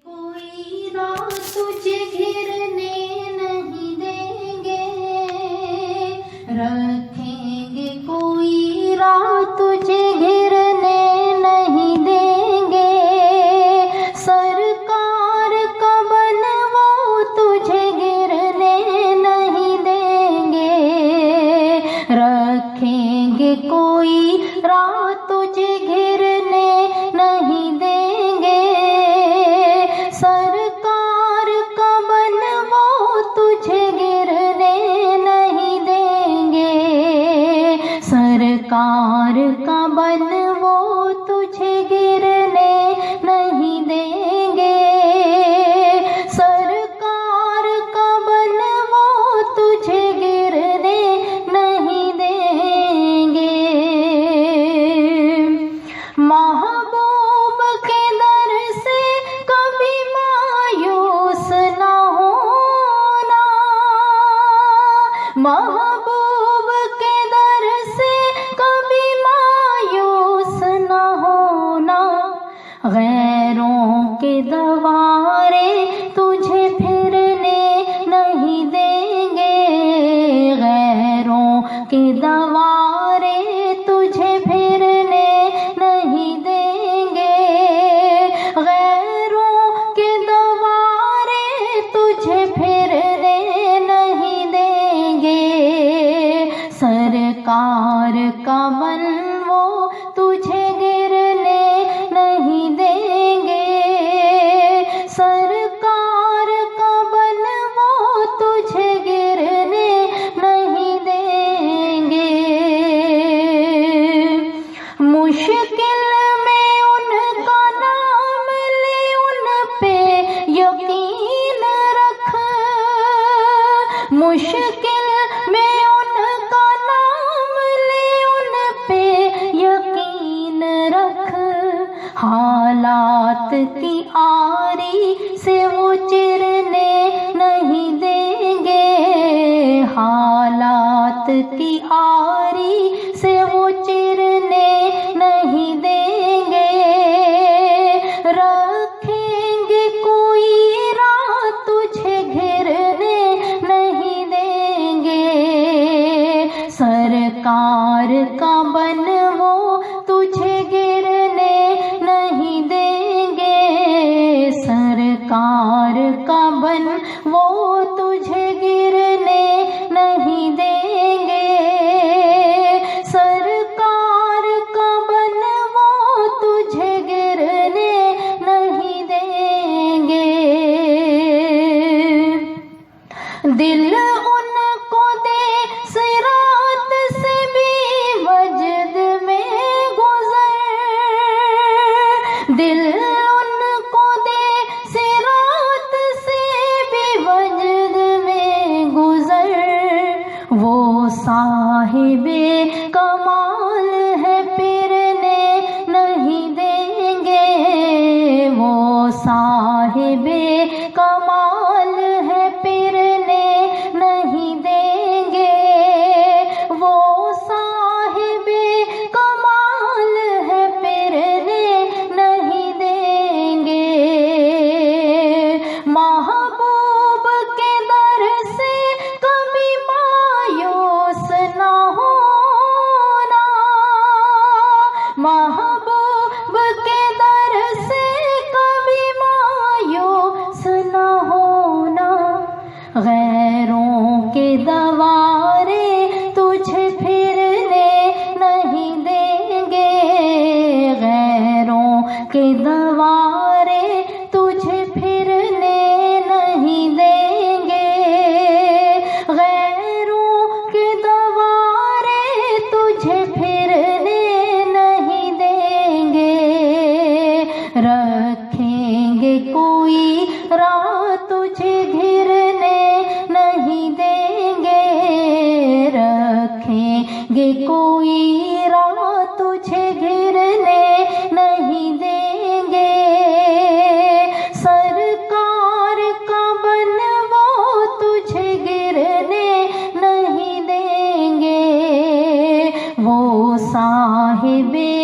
कोई राह तुझे घिरने नहीं देंगे, रखेंगे कोई राह तुझे घिरने नहीं देंगे। सरकार का बन वो तुझे गिरने नहीं देंगे, रखेंगे कोई राह तुझे घिरने नहीं देंगे। सरकार का बन वो तुझे गिरने नहीं देंगे, सरकार का बन वो तुझे गिरने नहीं देंगे। सरकार का बन वो तुझे गिरने नहीं देंगे। महबूब के दर से कभी मायूस ना होना, महबूब के दर से कभी मायूस ना होना। गैरों के दवारे तुझे फिरने नहीं देंगे, गैरों के दवारे तुझे फिरने नहीं देंगे। गैरों के दवारे तुझे फिरने नहीं देंगे। सरकार का बन वो तुझे गिरने नहीं देंगे, सरकार का बन वो तुझे गिरने नहीं देंगे। मुश्किल में उनका नाम ले, उन पे यकीन रख। मुश्किल में उनका नाम ले, उन पे यकीन रख। हालात की आरी से वो चिरने नहीं देंगे, हालात की आरी से वो चिरने नहीं देंगे। रखेंगे कोई राह तुझे घिरने नहीं देंगे, सरकार का बन वो तुझे गिरने नहीं देंगे। सरकार का बन वो तुझे गिरने नहीं देंगे, सरकार का बन वो तुझे गिरने नहीं देंगे। दिल उनको दे सिरात से भी वजद में गुजर, दिल उनको दे सिरात से भी वजद में गुजर। वो साहिबे कमाल है फिरने नहीं देंगे, वो साहिबे कमाल है फिरने नहीं देंगे। वो साहिबे कमाल है फिरने नहीं देंगे। महबूब के दर से कभी मायूस ना होना, महबूब के दर से कभी मायूस ना होना। गैरों के दवारे तुझे फिरने नहीं देंगे, गैरों के दवारे तुझे फिरने नहीं देंगे। गैरों के दवारे तुझे फिरने नहीं देंगे, रखेंगे कोई राह तुझे घिरने नहीं देंगे, रखेंगे कोई राह तुझे घिरने नहीं देंगे। सरकार का बन वो तुझे गिरने नहीं देंगे, वो साहिबे